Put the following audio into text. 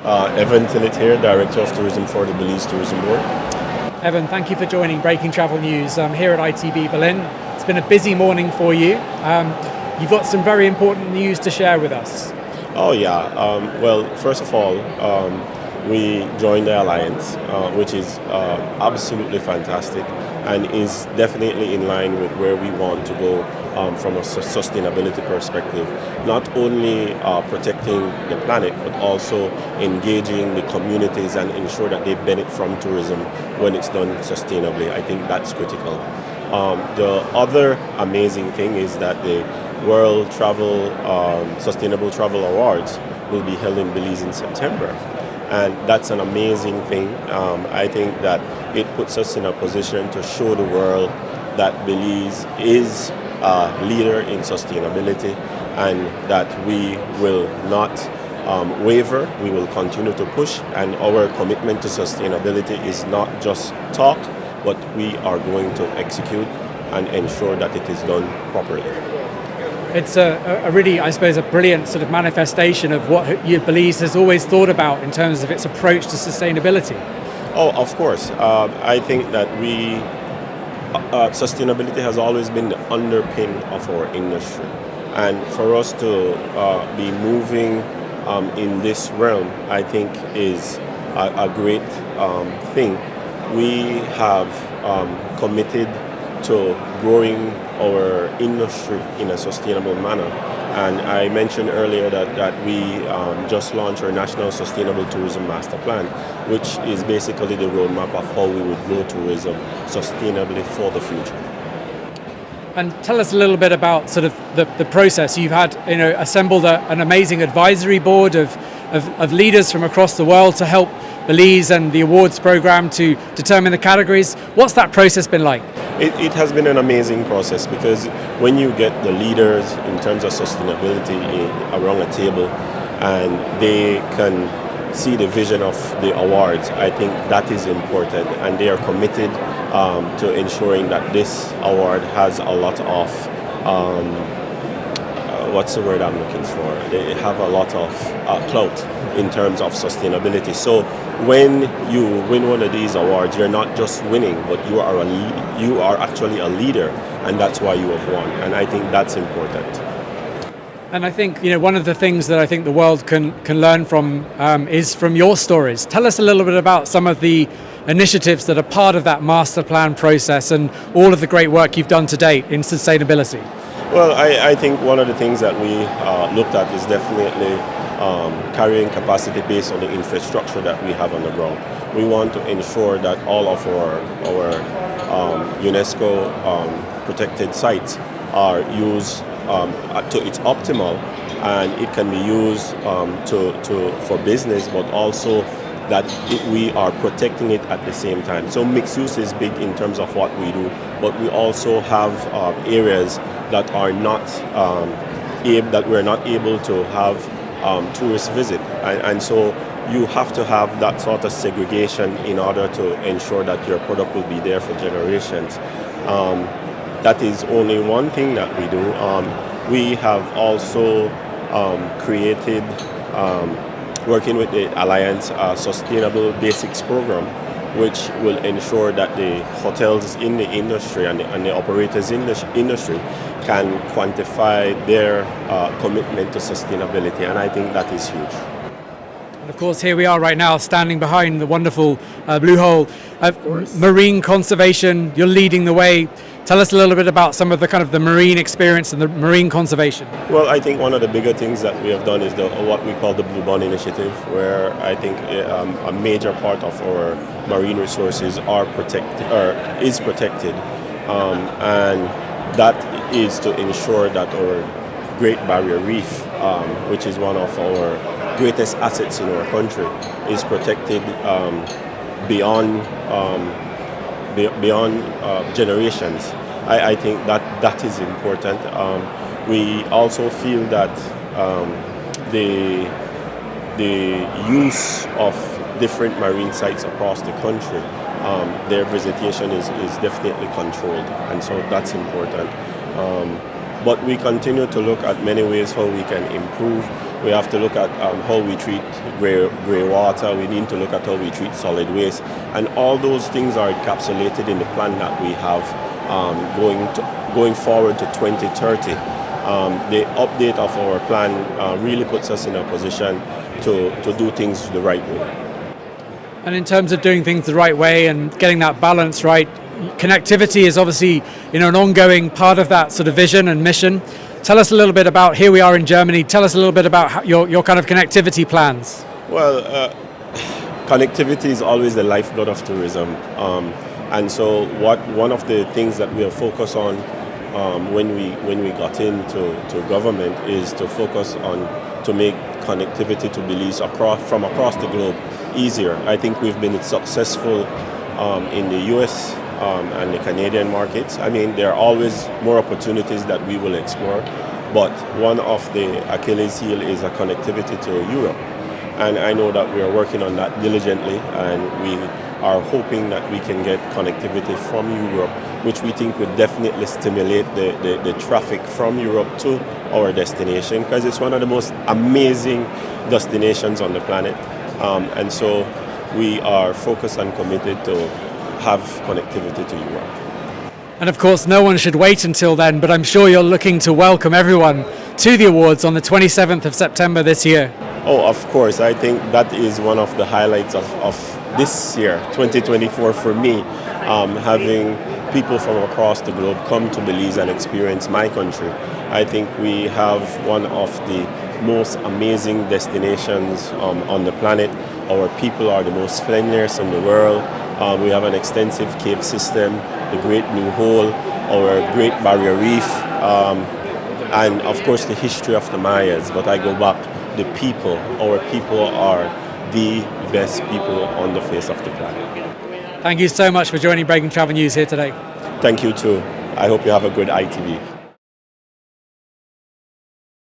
Evan Tillett here, Director of Tourism for the Belize Tourism Board. Evan, thank you for joining Breaking Travel News here at ITB Berlin. It's been a busy morning for you. You've got some very important news to share with us. Oh yeah, well, first of all, we joined the Alliance, which is absolutely fantastic and is definitely in line with where we want to go from a sustainability perspective. Not only protecting the planet, but also engaging the communities and ensure that they benefit from tourism when it's done sustainably. I think that's critical. The other amazing thing is that the World Travel Sustainable Travel Awards will be held in Belize in September. And that's an amazing thing. I think that it puts us in a position to show the world that Belize is a leader in sustainability and that we will not waver. We will continue to push, and our commitment to sustainability is not just talk, but we are going to execute and ensure that it is done properly. It's a really, I suppose, a brilliant sort of manifestation of what Belize has always thought about in terms of its approach to sustainability. Oh, of course. I think that sustainability has always been the underpin of our industry. And for us to be moving in this realm, I think is a great thing. We have committed to growing our industry in a sustainable manner. And I mentioned earlier that we just launched our National Sustainable Tourism Master Plan, which is basically the roadmap of how we would grow tourism sustainably for the future. And tell us a little bit about sort of the process. You've had, assembled an amazing advisory board of leaders from across the world to help Belize and the awards program to determine the categories. What's that process been like? It has been an amazing process because when you get the leaders in terms of sustainability around a table and they can see the vision of the awards, I think that is important, and they are committed to ensuring that this award has a lot of what's the word I'm looking for? They have a lot of clout in terms of sustainability. So when you win one of these awards, you're not just winning, but you are actually a leader, and that's why you have won. And I think that's important. And I think one of the things that I think the world can learn from is from your stories. Tell us a little bit about some of the initiatives that are part of that master plan process and all of the great work you've done to date in sustainability. Well, I think one of the things that we looked at is definitely carrying capacity based on the infrastructure that we have on the ground. We want to ensure that all of our UNESCO protected sites are used to its optimal, and it can be used for business, but also that we are protecting it at the same time. So mixed use is big in terms of what we do, but we also have areas that are not that we're not able to have tourists visit, and so you have to have that sort of segregation in order to ensure that your product will be there for generations. That is only one thing that we do. We have also created, working with the Alliance, Sustainable Basics Program, which will ensure that the hotels in the industry and the operators in the industry can quantify their commitment to sustainability, and I think that is huge. And of course, here we are right now, standing behind the wonderful Blue Hole. Marine conservation, you're leading the way. Tell us a little bit about some of the marine experience and the marine conservation. Well, I think one of the bigger things that we have done is what we call the Blue Bond Initiative, where I think a major part of our marine resources is protected, and that is to ensure that our Great Barrier Reef, which is one of our greatest assets in our country, is protected beyond generations. I think that is important. We also feel that the use of different marine sites across the country, their visitation is definitely controlled, and so that's important. But we continue to look at many ways how we can improve We have to look at how we treat grey water. We need to look at how we treat solid waste. And all those things are encapsulated in the plan that we have going forward to 2030. The update of our plan really puts us in a position to do things the right way. And in terms of doing things the right way and getting that balance right, connectivity is obviously an ongoing part of that sort of vision and mission. Tell us a little bit about, here we are in Germany, tell us a little bit about your kind of connectivity plans. Well, connectivity is always the lifeblood of tourism. And so one of the things that we are focused on when we got into government is to focus on to make connectivity to Belize from across the globe easier. I think we've been successful in the US and the Canadian markets. I mean, there are always more opportunities that we will explore, but one of the Achilles heel is a connectivity to Europe. And I know that we are working on that diligently, and we are hoping that we can get connectivity from Europe, which we think would definitely stimulate the traffic from Europe to our destination, because it's one of the most amazing destinations on the planet. And so we are focused and committed to have connectivity to Europe. And of course, no one should wait until then, but I'm sure you're looking to welcome everyone to the awards on the 27th of September this year. Oh, of course. I think that is one of the highlights of this year, 2024, for me, having people from across the globe come to Belize and experience my country. I think we have one of the most amazing destinations on the planet. Our people are the most friendliest in the world. We have an extensive cave system, the Great Blue Hole, our Great Barrier Reef, and of course the history of the Mayas. But I go back, the people, our people are the best people on the face of the planet. Thank you so much for joining Breaking Travel News here today. Thank you too. I hope you have a good ITB.